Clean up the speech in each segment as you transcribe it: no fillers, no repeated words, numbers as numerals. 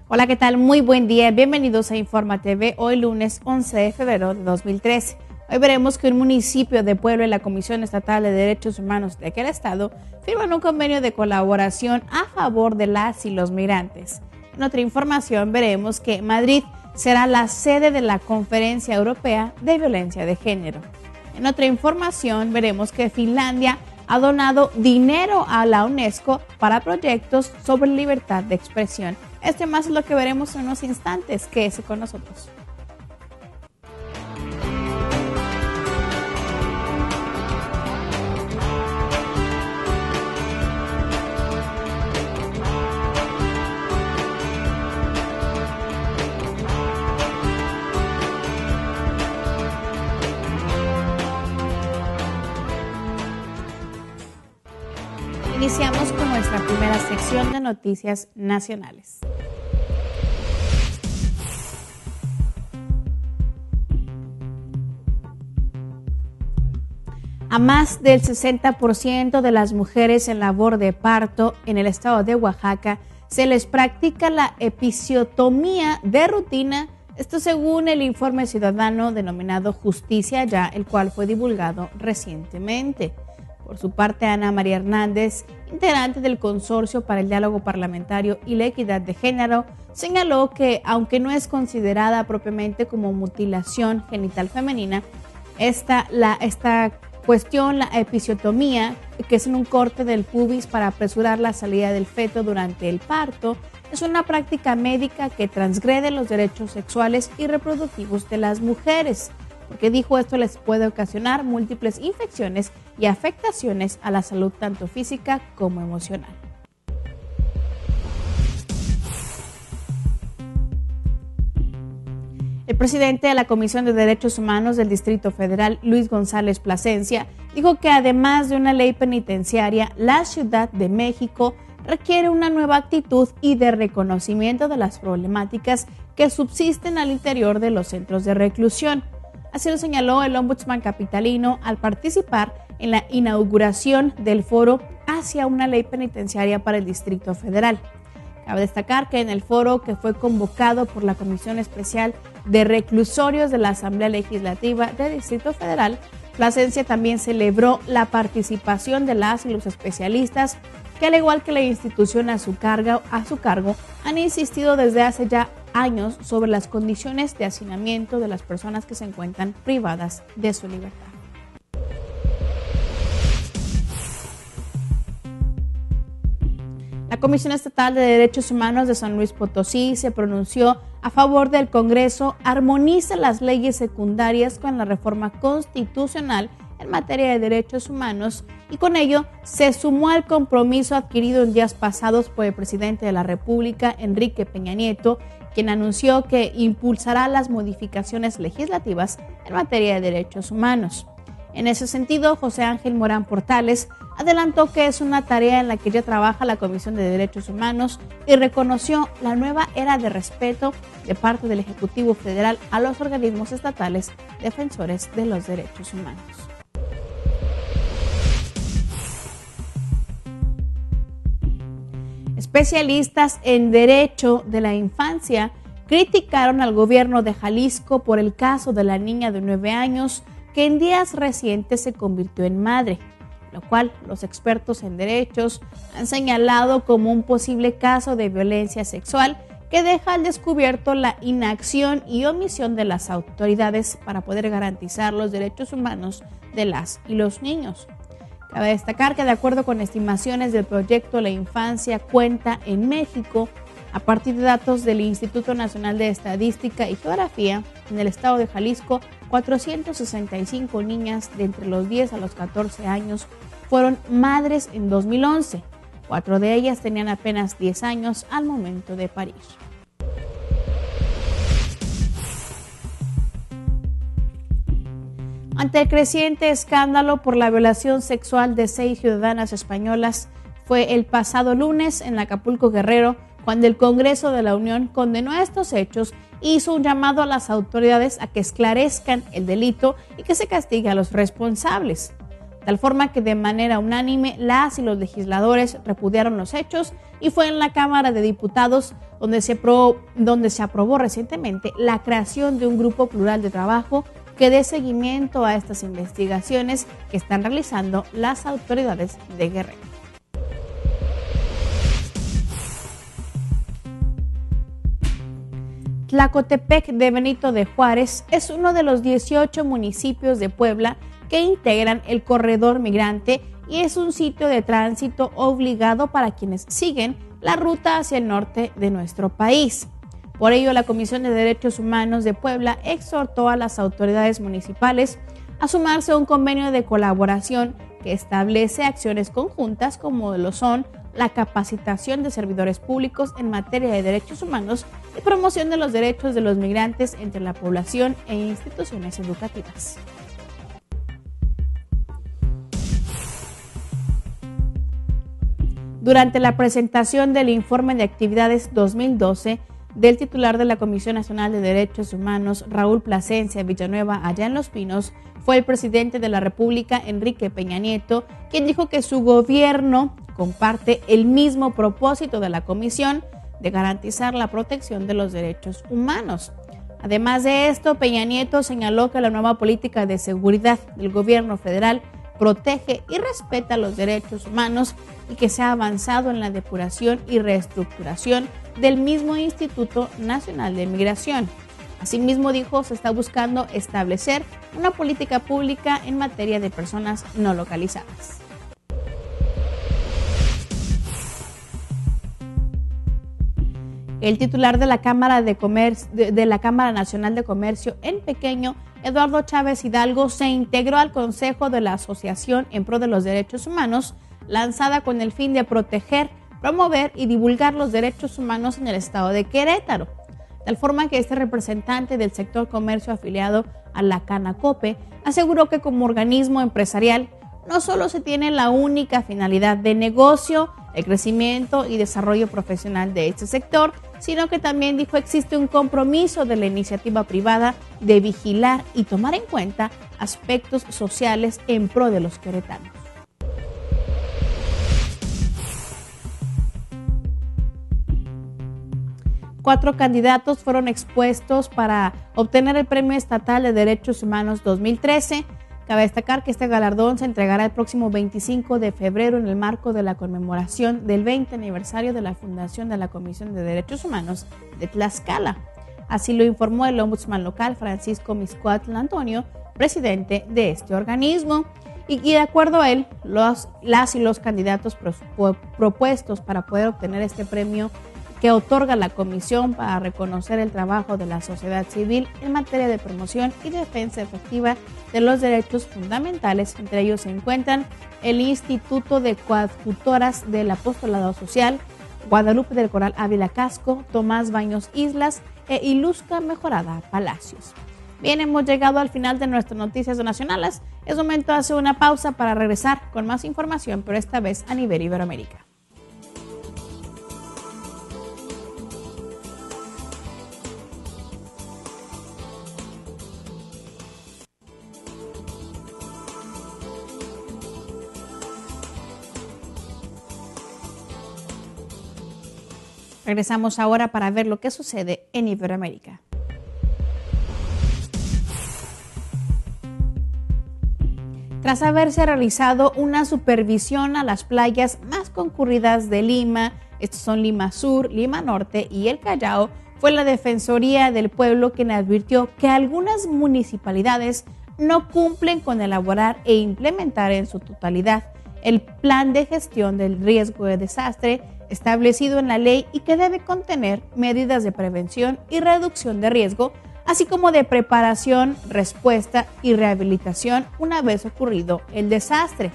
Hola, ¿qué tal? Muy buen día. Bienvenidos a Informa TV, hoy lunes 11 de febrero de 2013. Hoy veremos que un municipio de Puebla y la Comisión Estatal de Derechos Humanos de aquel estado firman un convenio de colaboración a favor de las y los migrantes. En otra información veremos que Madrid será la sede de la Conferencia Europea de Violencia de Género. En otra información veremos que Finlandia ha donado dinero a la UNESCO para proyectos sobre libertad de expresión. Este más es lo que veremos en unos instantes. Quédese con nosotros. Iniciamos con nuestra primera sección de noticias nacionales. A más del 60% de las mujeres en labor de parto en el estado de Oaxaca se les practica la episiotomía de rutina, esto según el informe ciudadano denominado Justicia Ya, el cual fue divulgado recientemente. Por su parte, Ana María Hernández, integrante del Consorcio para el Diálogo Parlamentario y la Equidad de Género, señaló que, aunque no es considerada propiamente como mutilación genital femenina, esta cuestión, la episiotomía, que es un corte del pubis para apresurar la salida del feto durante el parto, es una práctica médica que transgrede los derechos sexuales y reproductivos de las mujeres, porque dijo esto les puede ocasionar múltiples infecciones y afectaciones a la salud tanto física como emocional. El presidente de la Comisión de Derechos Humanos del Distrito Federal, Luis González Plasencia, dijo que además de una ley penitenciaria, la Ciudad de México requiere una nueva actitud y de reconocimiento de las problemáticas que subsisten al interior de los centros de reclusión. Así lo señaló el ombudsman capitalino al participar en la inauguración del foro hacia una ley penitenciaria para el Distrito Federal. Cabe destacar que en el foro, que fue convocado por la Comisión Especial de Reclusorios de la Asamblea Legislativa del Distrito Federal, Plasencia también celebró la participación de las y los especialistas que, al igual que la institución a su cargo, han insistido desde hace ya años sobre las condiciones de hacinamiento de las personas que se encuentran privadas de su libertad. La Comisión Estatal de Derechos Humanos de San Luis Potosí se pronunció a favor del Congreso armonice las leyes secundarias con la reforma constitucional en materia de derechos humanos y con ello se sumó al compromiso adquirido en días pasados por el presidente de la República, Enrique Peña Nieto, quien anunció que impulsará las modificaciones legislativas en materia de derechos humanos. En ese sentido, José Ángel Morán Portales adelantó que es una tarea en la que ya trabaja la Comisión de Derechos Humanos y reconoció la nueva era de respeto de parte del Ejecutivo Federal a los organismos estatales defensores de los derechos humanos. Especialistas en derecho de la infancia criticaron al gobierno de Jalisco por el caso de la niña de 9 años que en días recientes se convirtió en madre, lo cual los expertos en derechos han señalado como un posible caso de violencia sexual que deja al descubierto la inacción y omisión de las autoridades para poder garantizar los derechos humanos de las y los niños. Cabe destacar que, de acuerdo con estimaciones del proyecto La Infancia Cuenta en México, a partir de datos del Instituto Nacional de Estadística y Geografía, en el estado de Jalisco, 465 niñas de entre los 10 a los 14 años fueron madres en 2011. 4 de ellas tenían apenas 10 años al momento de parir. Ante el creciente escándalo por la violación sexual de 6 ciudadanas españolas, fue el pasado lunes en Acapulco, Guerrero, cuando el Congreso de la Unión condenó estos hechos e hizo un llamado a las autoridades a que esclarezcan el delito y que se castigue a los responsables. tal forma que de manera unánime las y los legisladores repudiaron los hechos, y fue en la Cámara de Diputados donde se aprobó recientemente la creación de un grupo plural de trabajo que dé seguimiento a estas investigaciones que están realizando las autoridades de Guerrero. Tlacotepec de Benito de Juárez es uno de los 18 municipios de Puebla que integran el corredor migrante y es un sitio de tránsito obligado para quienes siguen la ruta hacia el norte de nuestro país. Por ello, la Comisión de Derechos Humanos de Puebla exhortó a las autoridades municipales a sumarse a un convenio de colaboración que establece acciones conjuntas como lo son la capacitación de servidores públicos en materia de derechos humanos y promoción de los derechos de los migrantes entre la población e instituciones educativas. Durante la presentación del informe de actividades 2012 del titular de la Comisión Nacional de Derechos Humanos, Raúl Plasencia Villanueva, allá en Los Pinos, fue el presidente de la República, Enrique Peña Nieto, quien dijo que su gobierno comparte el mismo propósito de la comisión de garantizar la protección de los derechos humanos. Además de esto, Peña Nieto señaló que la nueva política de seguridad del gobierno federal protege y respeta los derechos humanos y que se ha avanzado en la depuración y reestructuración del mismo Instituto Nacional de Migración. Asimismo, dijo, se está buscando establecer una política pública en materia de personas no localizadas. El titular de la Cámara Nacional de Comercio en Pequeño, Eduardo Chávez Hidalgo, se integró al Consejo de la Asociación en Pro de los Derechos Humanos, lanzada con el fin de proteger, promover y divulgar los derechos humanos en el estado de Querétaro. Tal forma que este representante del sector comercio afiliado a la Canacope aseguró que como organismo empresarial no solo se tiene la única finalidad de negocio, el crecimiento y desarrollo profesional de este sector, sino que también dijo existe un compromiso de la iniciativa privada de vigilar y tomar en cuenta aspectos sociales en pro de los queretanos. Cuatro candidatos fueron expuestos para obtener el Premio Estatal de Derechos Humanos 2013. Cabe destacar que este galardón se entregará el próximo 25 de febrero en el marco de la conmemoración del 20 aniversario de la fundación de la Comisión de Derechos Humanos de Tlaxcala. Así lo informó el ombudsman local Francisco Mixcoatl Antonio, presidente de este organismo. Y de acuerdo a él, las y los candidatos propuestos para poder obtener este premio que otorga la Comisión para reconocer el trabajo de la sociedad civil en materia de promoción y defensa efectiva de los derechos fundamentales. Entre ellos se encuentran el Instituto de Coadjutoras del Apostolado Social, Guadalupe del Coral Ávila Casco, Tomás Baños Islas e Ilusca Mejorada Palacios. Bien, hemos llegado al final de nuestras noticias nacionales. Es momento de hacer una pausa para regresar con más información, pero esta vez a nivel Iberoamérica. Regresamos ahora para ver lo que sucede en Iberoamérica. Tras haberse realizado una supervisión a las playas más concurridas de Lima, estos son Lima Sur, Lima Norte y El Callao, fue la Defensoría del Pueblo quien advirtió que algunas municipalidades no cumplen con elaborar e implementar en su totalidad el plan de gestión del riesgo de desastre establecido en la ley y que debe contener medidas de prevención y reducción de riesgo, así como de preparación, respuesta y rehabilitación una vez ocurrido el desastre.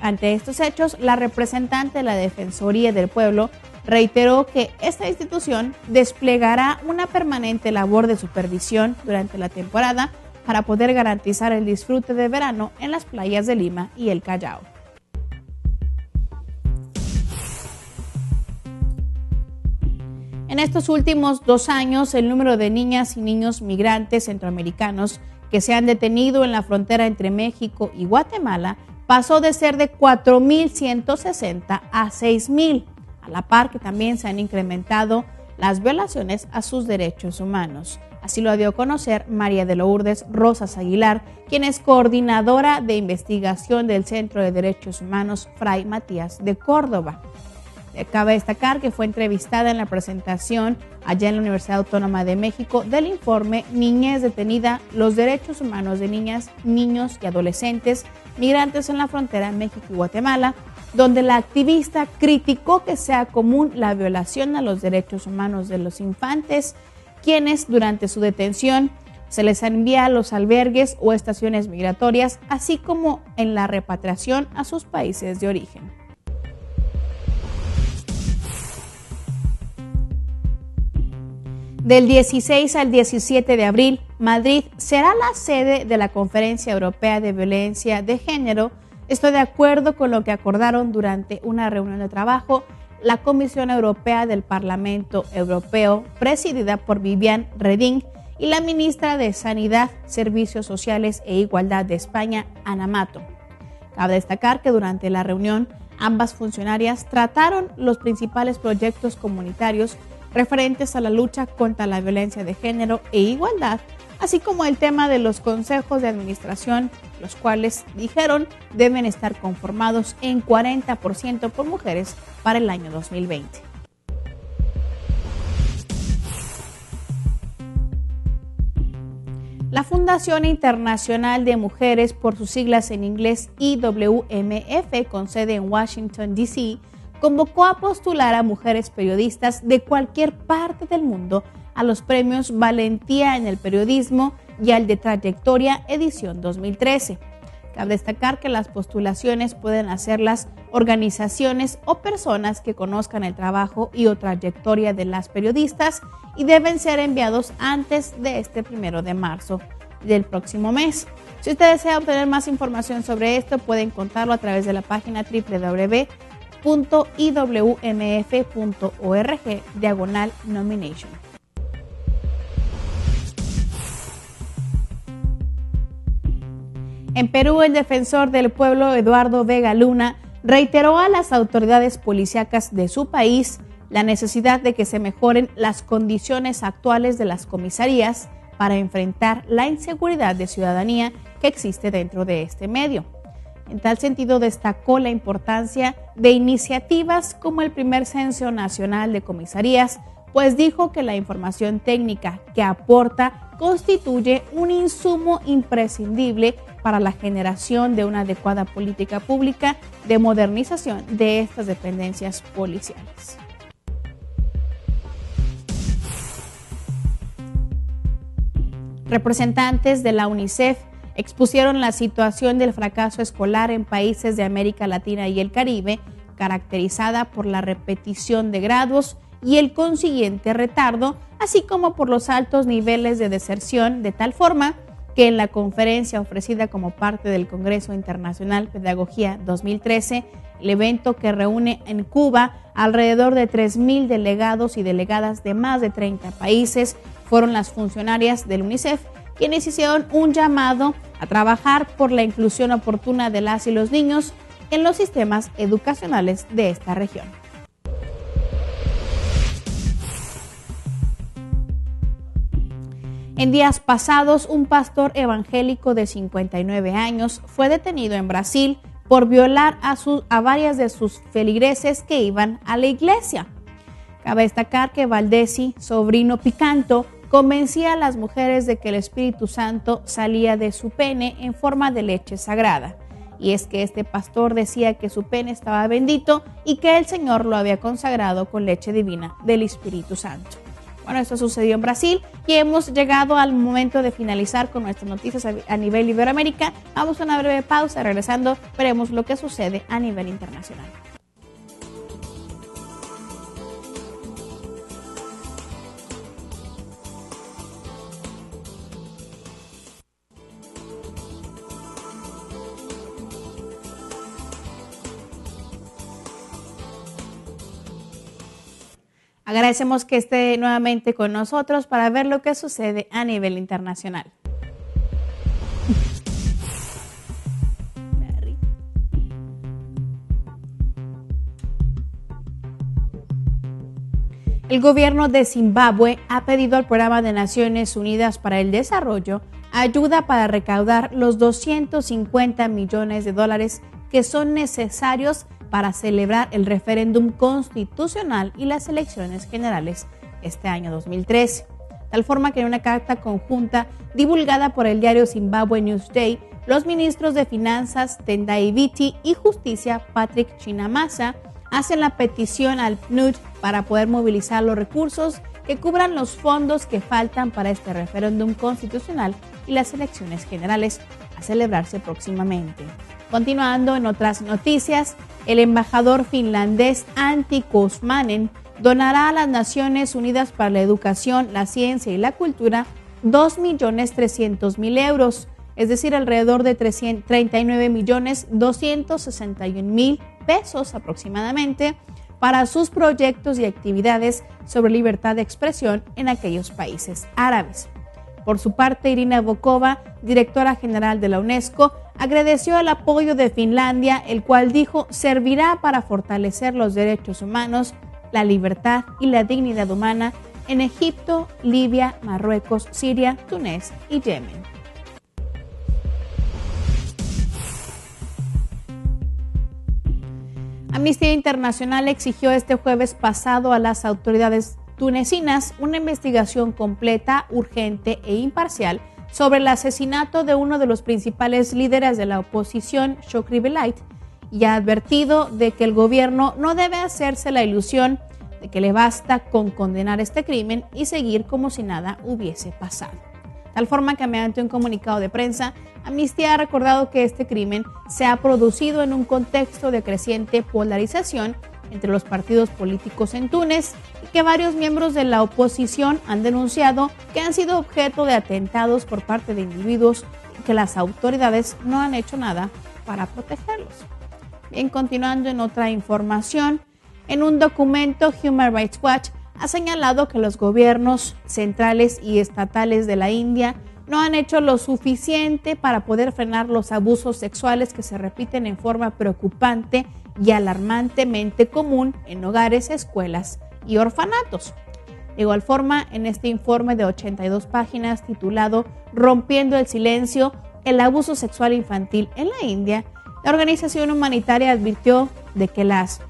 Ante estos hechos, la representante de la Defensoría del Pueblo reiteró que esta institución desplegará una permanente labor de supervisión durante la temporada para poder garantizar el disfrute de verano en las playas de Lima y El Callao. En estos últimos 2 años, el número de niñas y niños migrantes centroamericanos que se han detenido en la frontera entre México y Guatemala pasó de ser de 4.160 a 6.000, a la par que también se han incrementado las violaciones a sus derechos humanos. Así lo dio a conocer María de Lourdes Rosas Aguilar, quien es coordinadora de investigación del Centro de Derechos Humanos Fray Matías de Córdoba. Cabe destacar que fue entrevistada en la presentación allá en la Universidad Autónoma de México del informe Niñez detenida, los derechos humanos de niñas, niños y adolescentes migrantes en la frontera México y Guatemala, donde la activista criticó que sea común la violación a los derechos humanos de los infantes, quienes durante su detención se les envía a los albergues o estaciones migratorias, así como en la repatriación a sus países de origen. Del 16 al 17 de abril, Madrid será la sede de la Conferencia Europea de Violencia de Género. Esto de acuerdo con lo que acordaron durante una reunión de trabajo la Comisión Europea del Parlamento Europeo, presidida por Viviane Reding, y la ministra de Sanidad, Servicios Sociales e Igualdad de España, Ana Mato. Cabe destacar que durante la reunión, ambas funcionarias trataron los principales proyectos comunitarios referentes a la lucha contra la violencia de género e igualdad, así como el tema de los consejos de administración, los cuales dijeron deben estar conformados en 40% por mujeres para el año 2020. La Fundación Internacional de Mujeres, por sus siglas en inglés IWMF, con sede en Washington, D.C., convocó a postular a mujeres periodistas de cualquier parte del mundo a los premios Valentía en el Periodismo y al de Trayectoria edición 2013. Cabe destacar que las postulaciones pueden hacerlas organizaciones o personas que conozcan el trabajo y o trayectoria de las periodistas y deben ser enviados antes de este 1 de marzo del próximo mes. Si usted desea obtener más información sobre esto, puede encontrarlo a través de la página www.iwmf.org/nomination. En Perú, el defensor del pueblo, Eduardo Vega Luna, reiteró a las autoridades policíacas de su país la necesidad de que se mejoren las condiciones actuales de las comisarías para enfrentar la inseguridad de ciudadanía que existe dentro de este medio. En tal sentido, destacó la importancia de iniciativas como el primer Censo Nacional de Comisarías, pues dijo que la información técnica que aporta constituye un insumo imprescindible para la generación de una adecuada política pública de modernización de estas dependencias policiales. Representantes de la UNICEF expusieron la situación del fracaso escolar en países de América Latina y el Caribe, caracterizada por la repetición de grados y el consiguiente retardo, así como por los altos niveles de deserción, de tal forma que en la conferencia ofrecida como parte del Congreso Internacional Pedagogía 2013, el evento que reúne en Cuba alrededor de 3.000 delegados y delegadas de más de 30 países, fueron las funcionarias del UNICEF quienes hicieron un llamado a trabajar por la inclusión oportuna de las y los niños en los sistemas educacionales de esta región. En días pasados, un pastor evangélico de 59 años fue detenido en Brasil por violar a varias de sus feligreses que iban a la iglesia. Cabe destacar que Valdesi, sobrino Picanto, convencía a las mujeres de que el Espíritu Santo salía de su pene en forma de leche sagrada. Y es que este pastor decía que su pene estaba bendito y que el Señor lo había consagrado con leche divina del Espíritu Santo. Bueno, esto sucedió en Brasil y hemos llegado al momento de finalizar con nuestras noticias a nivel Iberoamérica. Vamos a una breve pausa, regresando veremos lo que sucede a nivel internacional. Agradecemos que esté nuevamente con nosotros para ver lo que sucede a nivel internacional. El gobierno de Zimbabue ha pedido al Programa de Naciones Unidas para el Desarrollo ayuda para recaudar los 250 millones de dólares que son necesarios para celebrar el referéndum constitucional y las elecciones generales este año 2013. Tal forma que en una carta conjunta divulgada por el diario Zimbabwe Newsday, los ministros de Finanzas Tendai Biti y Justicia Patrick Chinamasa hacen la petición al PNUD para poder movilizar los recursos que cubran los fondos que faltan para este referéndum constitucional y las elecciones generales a celebrarse próximamente. Continuando en otras noticias, el embajador finlandés Antti Kousmanen donará a las Naciones Unidas para la Educación, la Ciencia y la Cultura 2.300.000 euros, es decir, alrededor de 39.261.000 pesos aproximadamente, para sus proyectos y actividades sobre libertad de expresión en aquellos países árabes. Por su parte, Irina Bokova, directora general de la UNESCO, agradeció el apoyo de Finlandia, el cual dijo servirá para fortalecer los derechos humanos, la libertad y la dignidad humana en Egipto, Libia, Marruecos, Siria, Túnez y Yemen. Amnistía Internacional exigió este jueves pasado a las autoridades tunecinas una investigación completa, urgente e imparcial sobre el asesinato de uno de los principales líderes de la oposición, Chokri Belaid, y ha advertido de que el gobierno no debe hacerse la ilusión de que le basta con condenar este crimen y seguir como si nada hubiese pasado. Tal forma que mediante un comunicado de prensa, Amnistía ha recordado que este crimen se ha producido en un contexto de creciente polarización entre los partidos políticos en Túnez y que varios miembros de la oposición han denunciado que han sido objeto de atentados por parte de individuos y que las autoridades no han hecho nada para protegerlos. Bien, continuando en otra información, en un documento Human Rights Watch ha señalado que los gobiernos centrales y estatales de la India no han hecho lo suficiente para poder frenar los abusos sexuales que se repiten en forma preocupante y alarmantemente común en hogares, escuelas y orfanatos. De igual forma, en este informe de 82 páginas titulado Rompiendo el silencio, el abuso sexual infantil en la India, la organización humanitaria advirtió de que las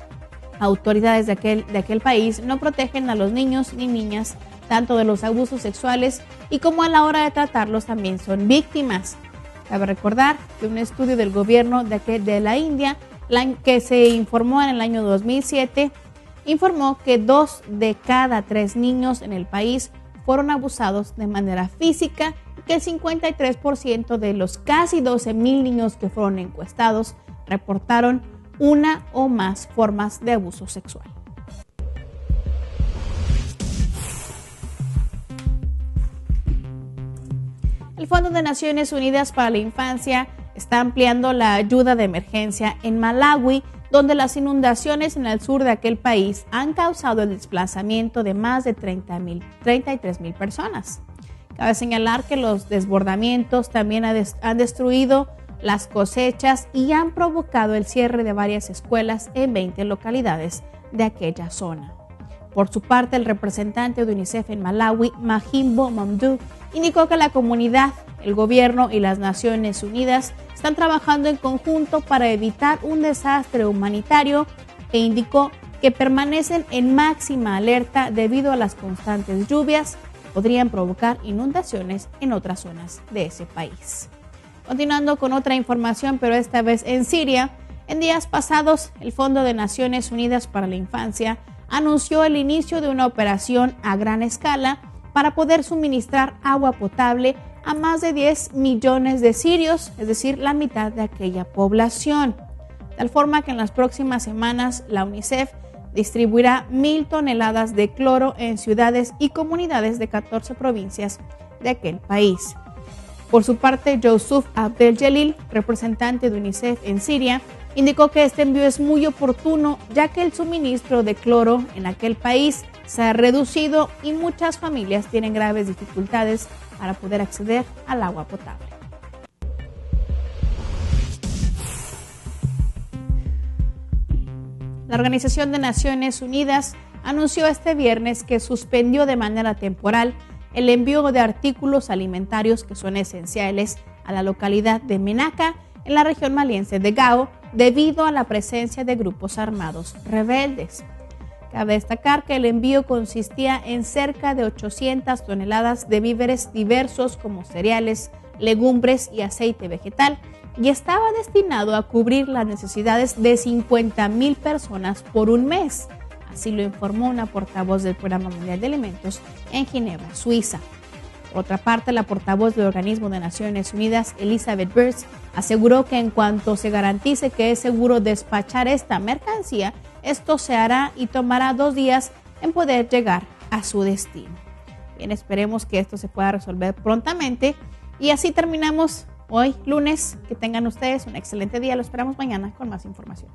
autoridades de aquel país no protegen a los niños ni niñas tanto de los abusos sexuales y como a la hora de tratarlos también son víctimas. Cabe recordar que un estudio del gobierno de la India que se informó en el año 2007 informó que 2 de cada 3 niños en el país fueron abusados de manera física y que el 53% de los casi 12,000 niños que fueron encuestados reportaron una o más formas de abuso sexual. El Fondo de Naciones Unidas para la Infancia está ampliando la ayuda de emergencia en Malawi, donde las inundaciones en el sur de aquel país han causado el desplazamiento de más de 33,000 personas. Cabe señalar que los desbordamientos también han destruido las cosechas y han provocado el cierre de varias escuelas en 20 localidades de aquella zona. Por su parte, el representante de UNICEF en Malawi, Mahimbo Mamdou, indicó que la comunidad, el gobierno y las Naciones Unidas están trabajando en conjunto para evitar un desastre humanitario e indicó que permanecen en máxima alerta debido a las constantes lluvias que podrían provocar inundaciones en otras zonas de ese país. Continuando con otra información, pero esta vez en Siria, en días pasados, el Fondo de Naciones Unidas para la Infancia anunció el inicio de una operación a gran escala para poder suministrar agua potable a más de 10 millones de sirios, es decir, la mitad de aquella población. De tal forma que en las próximas semanas la UNICEF distribuirá 1,000 toneladas de cloro en ciudades y comunidades de 14 provincias de aquel país. Por su parte, Yousuf Abdel-Jalil, representante de UNICEF en Siria, indicó que este envío es muy oportuno ya que el suministro de cloro en aquel país se ha reducido y muchas familias tienen graves dificultades para poder acceder al agua potable. La Organización de Naciones Unidas anunció este viernes que suspendió de manera temporal el envío de artículos alimentarios que son esenciales a la localidad de Menaca, en la región maliense de Gao, debido a la presencia de grupos armados rebeldes. Cabe destacar que el envío consistía en cerca de 800 toneladas de víveres diversos como cereales, legumbres y aceite vegetal, y estaba destinado a cubrir las necesidades de 50,000 personas por un mes. Así lo informó una portavoz del Programa Mundial de Alimentos en Ginebra, Suiza. Por otra parte, la portavoz del Organismo de Naciones Unidas, Elizabeth Birz, aseguró que en cuanto se garantice que es seguro despachar esta mercancía, esto se hará y tomará 2 días en poder llegar a su destino. Bien, esperemos que esto se pueda resolver prontamente. Y así terminamos hoy, lunes. Que tengan ustedes un excelente día. Lo esperamos mañana con más información.